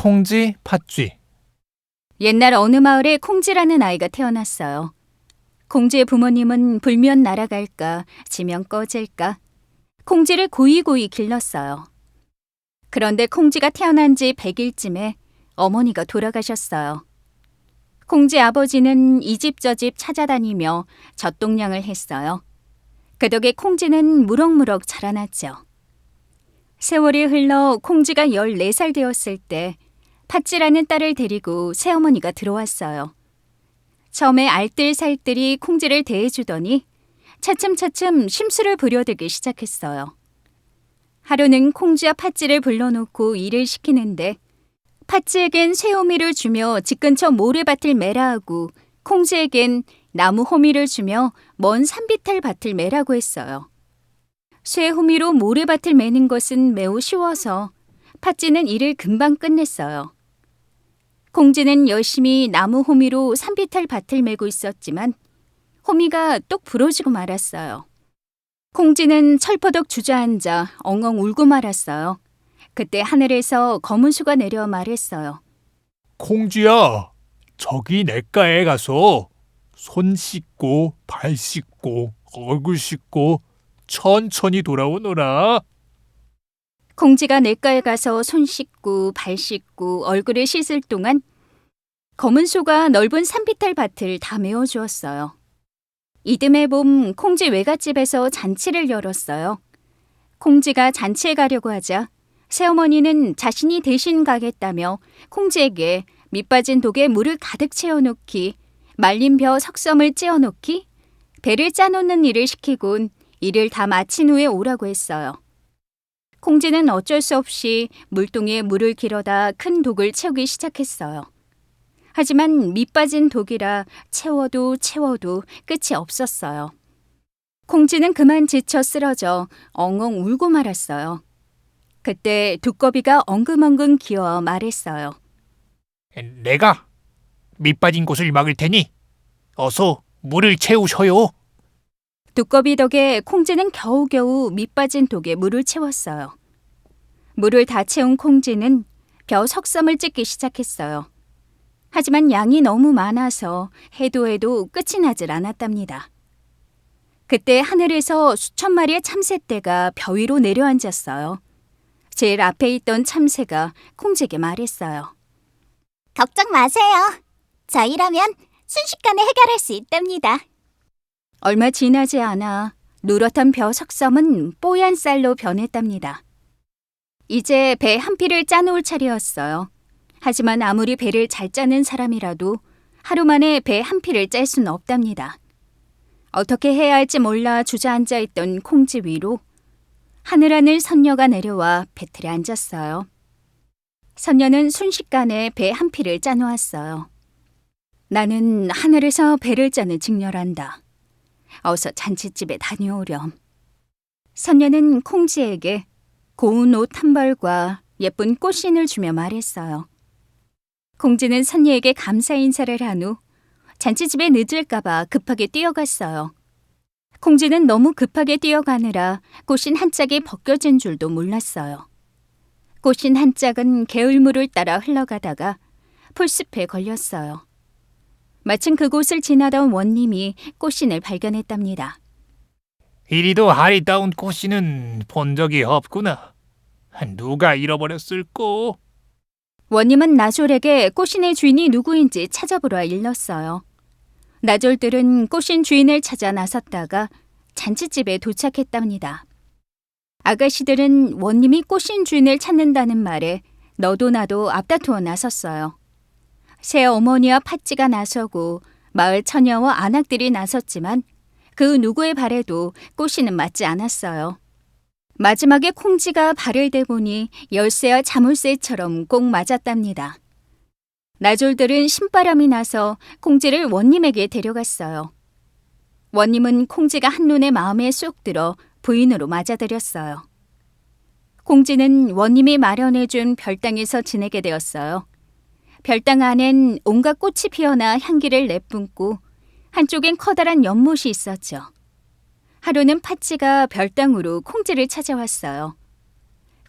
콩쥐, 팥쥐. 옛날 어느 마을에 콩쥐라는 아이가 태어났어요. 콩쥐의 부모님은 불면 날아갈까, 지면 꺼질까, 콩쥐를 고이고이 길렀어요. 그런데 콩쥐가 태어난 지 100일쯤에 어머니가 돌아가셨어요. 콩쥐 아버지는 이 집 저 집 찾아다니며 젖동량을 했어요. 그 덕에 콩쥐는 무럭무럭 자라났죠. 세월이 흘러 콩쥐가 14살 되었을 때 팥쥐라는 딸을 데리고 새어머니가 들어왔어요. 처음에 알뜰살뜰히 콩쥐를 대해주더니 차츰차츰 심술을 부려대기 시작했어요. 하루는 콩쥐와 팥쥐를 불러놓고 일을 시키는데 팥쥐에겐 쇠호미를 주며 집 근처 모래밭을 매라 하고 콩쥐에겐 나무 호미를 주며 먼 산비탈 밭을 매라고 했어요. 쇠호미로 모래밭을 매는 것은 매우 쉬워서 팥쥐는 일을 금방 끝냈어요. 콩쥐는 열심히 나무 호미로 산비탈 밭을 메고 있었지만 호미가 똑 부러지고 말았어요. 콩쥐는 철퍼덕 주저앉아 엉엉 울고 말았어요. 그때 하늘에서 검은 수가 내려 말했어요. 콩쥐야, 저기 냇가에 가서 손 씻고 발 씻고 얼굴 씻고 천천히 돌아오너라. 콩쥐가 냇가에 가서 손 씻고 발 씻고 얼굴을 씻을 동안 검은 소가 넓은 산비탈 밭을 다 메워주었어요. 이듬해 봄 콩쥐 외갓집에서 잔치를 열었어요. 콩쥐가 잔치에 가려고 하자 새어머니는 자신이 대신 가겠다며 콩쥐에게 밑빠진 독에 물을 가득 채워놓기, 말린 벼 석섬을 찧어놓기, 배를 짜놓는 일을 시키곤 일을 다 마친 후에 오라고 했어요. 콩쥐는 어쩔 수 없이 물동에 물을 길어다 큰 독을 채우기 시작했어요. 하지만 밑빠진 독이라 채워도 끝이 없었어요. 콩쥐는 그만 지쳐 쓰러져 엉엉 울고 말았어요. 그때 두꺼비가 엉금엉금 기어 말했어요. 내가 밑 빠진 곳을 막을 테니 어서 물을 채우셔요. 두꺼비 덕에 콩쥐는 겨우겨우 밑빠진 독에 물을 채웠어요. 물을 다 채운 콩쥐는 벼 석섬을 찢기 시작했어요. 하지만 양이 너무 많아서 해도 끝이 나질 않았답니다. 그때 하늘에서 수천 마리의 참새떼가 벼 위로 내려앉았어요. 제일 앞에 있던 참새가 콩쥐에게 말했어요. 걱정 마세요. 저희라면 순식간에 해결할 수 있답니다. 얼마 지나지 않아 누렇던 벼 석섬은 뽀얀 쌀로 변했답니다. 이제 배 한 피를 짜놓을 차례였어요. 하지만 아무리 배를 잘 짜는 사람이라도 하루 만에 배 한 피를 짤 수는 없답니다. 어떻게 해야 할지 몰라 주저앉아 있던 콩쥐 위로 하늘하늘 선녀가 내려와 배틀에 앉았어요. 선녀는 순식간에 배 한 피를 짜놓았어요. 나는 하늘에서 배를 짜는 직녀란다. 어서 잔칫집에 다녀오렴. 선녀는 콩쥐에게 고운 옷 한 벌과 예쁜 꽃신을 주며 말했어요. 콩쥐는 선녀에게 감사 인사를 한 후 잔치집에 늦을까봐 급하게 뛰어갔어요. 콩쥐는 너무 급하게 뛰어가느라 꽃신 한 짝이 벗겨진 줄도 몰랐어요. 꽃신 한 짝은 개울물을 따라 흘러가다가 풀숲에 걸렸어요. 마침 그곳을 지나던 원님이 꽃신을 발견했답니다. 이리도 아리따운 꽃씨는 본 적이 없구나. 누가 잃어버렸을꼬? 원님은 나졸에게 꽃신의 주인이 누구인지 찾아보라 일렀어요. 나졸들은 꽃신 주인을 찾아 나섰다가 잔치집에 도착했답니다. 아가씨들은 원님이 꽃신 주인을 찾는다는 말에 너도 나도 앞다투어 나섰어요. 새 어머니와 팥쥐가 나서고 마을 처녀와 안악들이 나섰지만 그 누구의 발에도 꽃신은 맞지 않았어요. 마지막에 콩쥐가 발을 대보니 열쇠와 자물쇠처럼 꼭 맞았답니다. 나졸들은 신바람이 나서 콩쥐를 원님에게 데려갔어요. 원님은 콩쥐가 한눈에 마음에 쏙 들어 부인으로 맞아들였어요. 콩쥐는 원님이 마련해준 별당에서 지내게 되었어요. 별당 안엔 온갖 꽃이 피어나 향기를 내뿜고 한쪽엔 커다란 연못이 있었죠. 하루는 팥쥐가 별당으로 콩쥐를 찾아왔어요.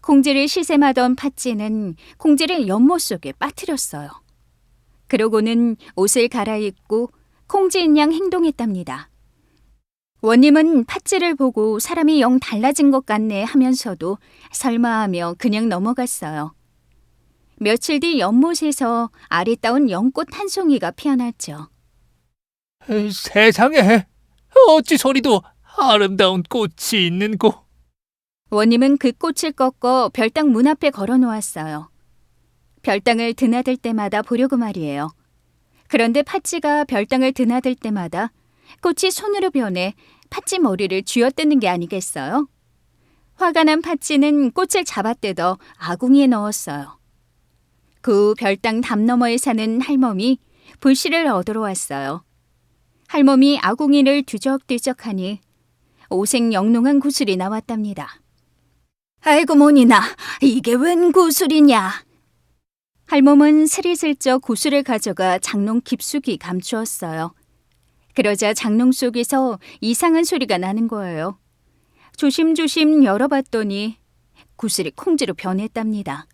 콩쥐를 시샘하던 팥쥐는 콩쥐를 연못 속에 빠뜨렸어요. 그러고는 옷을 갈아입고 콩쥐인 양 행동했답니다. 원님은 팥쥐를 보고 사람이 영 달라진 것 같네 하면서도 설마하며 그냥 넘어갔어요. 며칠 뒤 연못에서 아리따운 연꽃 한 송이가 피어났죠. 세상에, 어찌 소리도 아름다운 꽃이 있는 곳. 원님은 그 꽃을 꺾어 별당 문 앞에 걸어 놓았어요. 별당을 드나들 때마다 보려고 말이에요. 그런데 팥쥐가 별당을 드나들 때마다 꽃이 손으로 변해 팥쥐 머리를 쥐어뜯는 게 아니겠어요? 화가 난 팥쥐는 꽃을 잡아뜯어 아궁이에 넣었어요. 그 별당 담 너머에 사는 할멈이 불씨를 얻으러 왔어요. 할멈이 아궁이를 뒤적뒤적하니 오색영롱한 구슬이 나왔답니다. 아이고 뭐니나, 이게 웬 구슬이냐? 할멈은 스리슬쩍 구슬을 가져가 장롱 깊숙이 감추었어요. 그러자 장롱 속에서 이상한 소리가 나는 거예요. 조심조심 열어봤더니 구슬이 콩쥐로 변했답니다.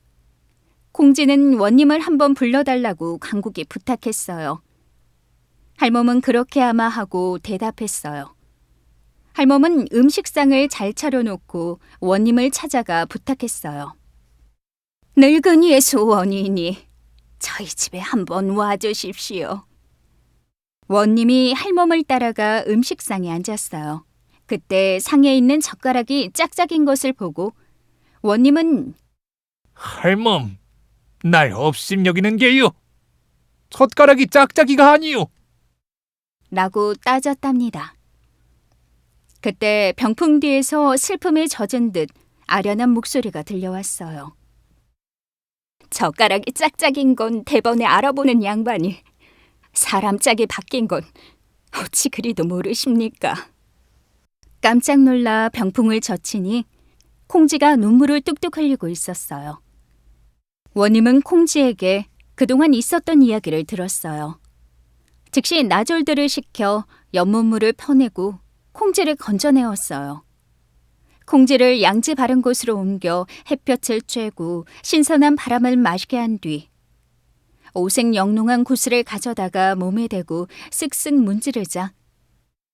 콩쥐는 원님을 한번 불러달라고 간곡히 부탁했어요. 할멈은 그렇게 아마 하고 대답했어요. 할멈은 음식상을 잘 차려놓고 원님을 찾아가 부탁했어요. 늙은이의 소원이니 저희 집에 한번 와주십시오. 원님이 할멈을 따라가 음식상에 앉았어요. 그때 상에 있는 젓가락이 짝짝인 것을 보고 원님은 할멈, 날 업심여기는 게요. 젓가락이 짝짝이가 아니요. 라고 따졌답니다. 그때 병풍 뒤에서 슬픔에 젖은 듯 아련한 목소리가 들려왔어요. 젓가락이 짝짝인 건 대번에 알아보는 양반이 사람 짝이 바뀐 건 어찌 그리도 모르십니까? 깜짝 놀라 병풍을 젖히니 콩쥐가 눈물을 뚝뚝 흘리고 있었어요. 원님은 콩쥐에게 그동안 있었던 이야기를 들었어요. 즉시 나졸들을 시켜 연못물을 퍼내고 콩쥐를 건져내었어요. 콩쥐를 양지 바른 곳으로 옮겨 햇볕을 쬐고 신선한 바람을 마시게 한 뒤 오색영롱한 구슬을 가져다가 몸에 대고 쓱쓱 문지르자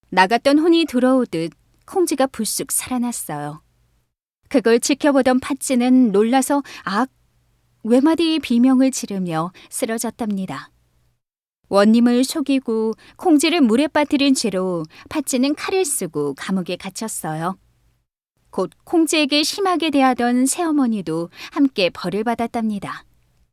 나갔던 혼이 들어오듯 콩쥐가 불쑥 살아났어요. 그걸 지켜보던 팥쥐는 놀라서 악! 외마디 비명을 지르며 쓰러졌답니다. 원님을 속이고 콩쥐를 물에 빠뜨린 죄로 팥쥐는 칼을 쓰고 감옥에 갇혔어요. 곧 콩쥐에게 심하게 대하던 새어머니도 함께 벌을 받았답니다.